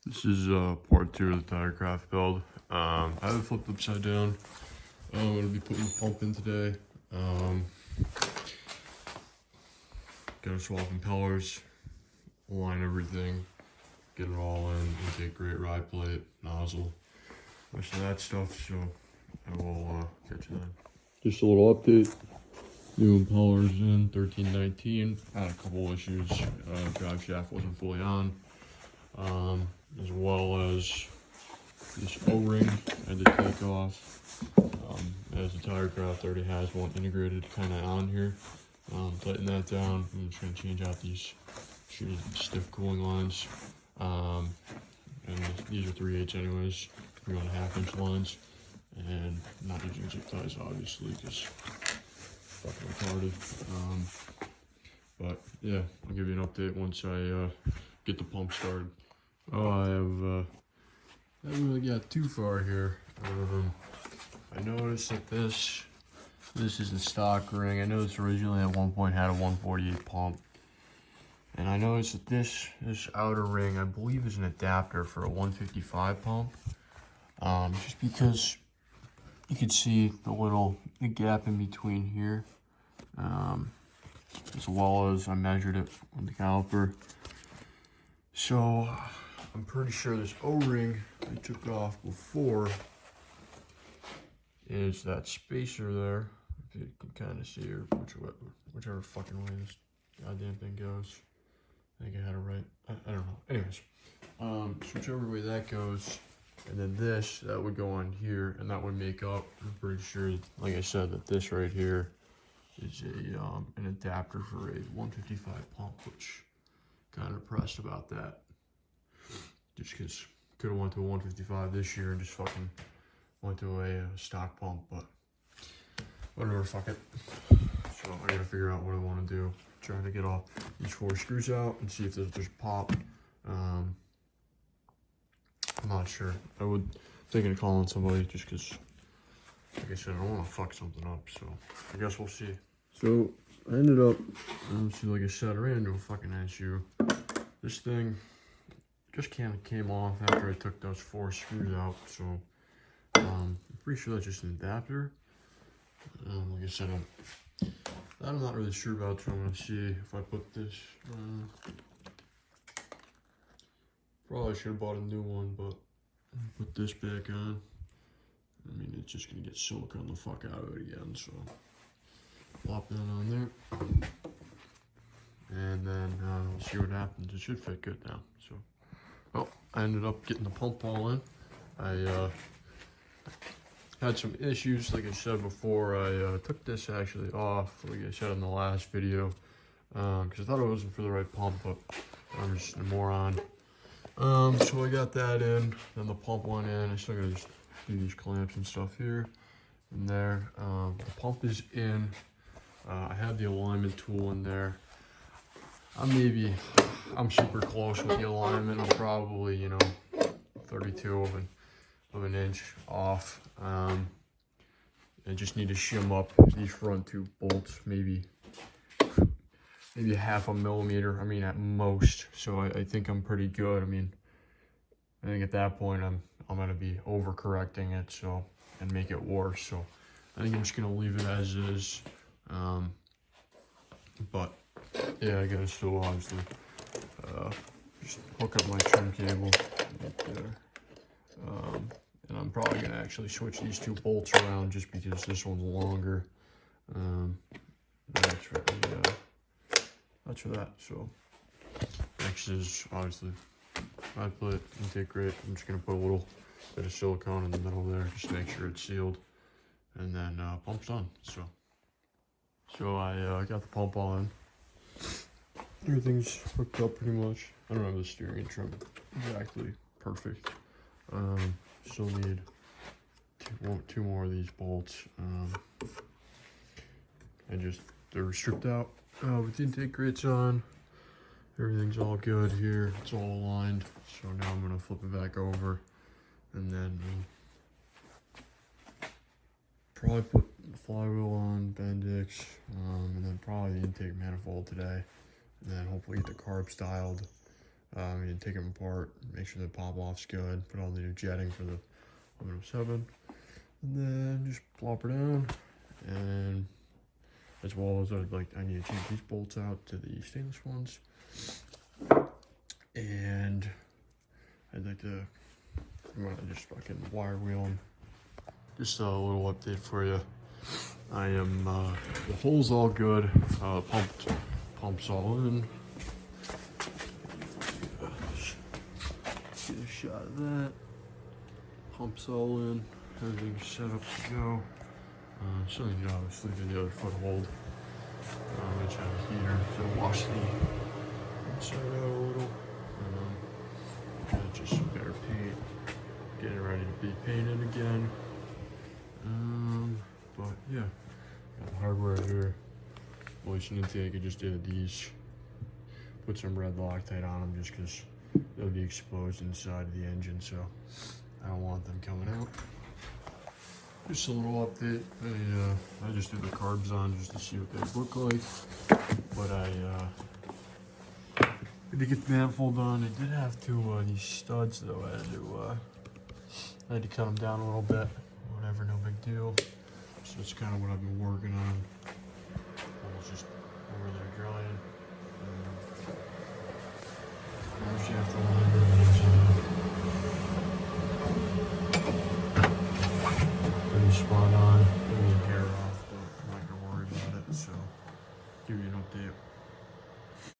This is part 2 of the Tigercraft build. I have it flipped upside down. I'm going to be putting the pump in today. Gotta swap impellers, align everything, get it all in, intake grate, ride plate, nozzle, rest of that stuff, so I will catch you then. Just a little update. New impellers in 1319. Had a couple issues. Drive shaft wasn't fully on. As well as this O-ring I had to take off, as the Tigercraft already has one integrated kind of on here. Tighten that down. I'm just going to change out these stiff cooling lines, and these are 3/8 anyways, 3.5 inch lines, and not using zip ties obviously because fucking retarded. But yeah, I'll give you an update once I get the pump started. Oh, I haven't really got too far here. I noticed that this is the stock ring. I know this originally at one point had a 148 pump, and I noticed that this outer ring I believe is an adapter for a 155 pump. Just because you can see the gap in between here, as well as I measured it on the caliper. So I'm pretty sure this O-ring I took off before is that spacer there. If you can kind of see, or whichever fucking way this goddamn thing goes. I think I had it right. I don't know. Anyways, so whichever way that goes, and then that would go on here, and that would make up. I'm pretty sure, like I said, that this right here is an adapter for a 155 pump, which kind of depressed about that. Just because could have went to a 155 this year and just fucking went to a stock pump, but whatever, fuck it. So I gotta figure out what I want to do. Trying to get all these 4 screws out and see if there's a pop. I'm not sure. I would thinking of calling somebody just because, like I said, I don't want to fuck something up. So I guess we'll see. So I ended up, obviously, like I said, I ran into a fucking issue. This thing just kind of came off after I took those 4 screws out, so I'm pretty sure that's just an adapter. Like I said, I'm not really sure about, so I'm gonna see if I put this. Probably should have bought a new one, but put this back on. I mean, it's just gonna get silicone the fuck out of it again, so plop that on there, and then we'll see what happens. It should fit good now. So. Well, I ended up getting the pump all in. I had some issues, like I said before. I took this actually off, like I said in the last video, because I thought it wasn't for the right pump, but I'm just a moron. So I got that in, then the pump went in. I still gotta just do these clamps and stuff here and there. The pump is in. I have the alignment tool in there. I'm super close with the alignment. I'm probably, 32 of an inch off. I just need to shim up these front 2 bolts, maybe half a millimeter. I mean, at most. So I think I'm pretty good. I mean, I think at that point I'm gonna be overcorrecting it, so, and make it worse. So I think I'm just gonna leave it as is. But yeah, I gotta still obviously just hook up my trim cable right there. And I'm probably gonna actually switch these 2 bolts around just because this one's longer. That's for that. So next is obviously ride plate, intake grate. I'm just gonna put a little bit of silicone in the middle there just to make sure it's sealed, and then pump's on. So I got the pump all in. Everything's hooked up pretty much. I don't have the steering trim exactly perfect. Still need 2 more of these bolts. They're stripped out with the intake grates on. Everything's all good here. It's all aligned. So now I'm gonna flip it back over, and then probably put the flywheel on, Bendix, and then probably the intake manifold today. And then hopefully get the carb styled. You take them apart, make sure the pop off's good, put on the new jetting for the aluminum 7, and then just plop her down. And as well as I need to change these bolts out to the stainless ones, and I'd like to just fucking wire wheel them. Just a little update for you. I am the hole's all good, pumps all in. Get a shot of that. Pumps all in, everything's set up to go. So you know, obviously the other foothold. I'm gonna try the heater to wash the inside out a little. Just bare paint, getting ready to be painted again. But yeah, got the hardware here. Motion intake, I just did these. Put some red Loctite on them just because they'll be exposed inside of the engine, so I don't want them coming out. Just a little update. I just did the carbs on just to see what they look like. But I had to get the manifold on. I did have to, these studs though, I had to cut them down a little bit. Whatever, no big deal. So that's kind of what I've been working on. I was just over there drying. Shaft line.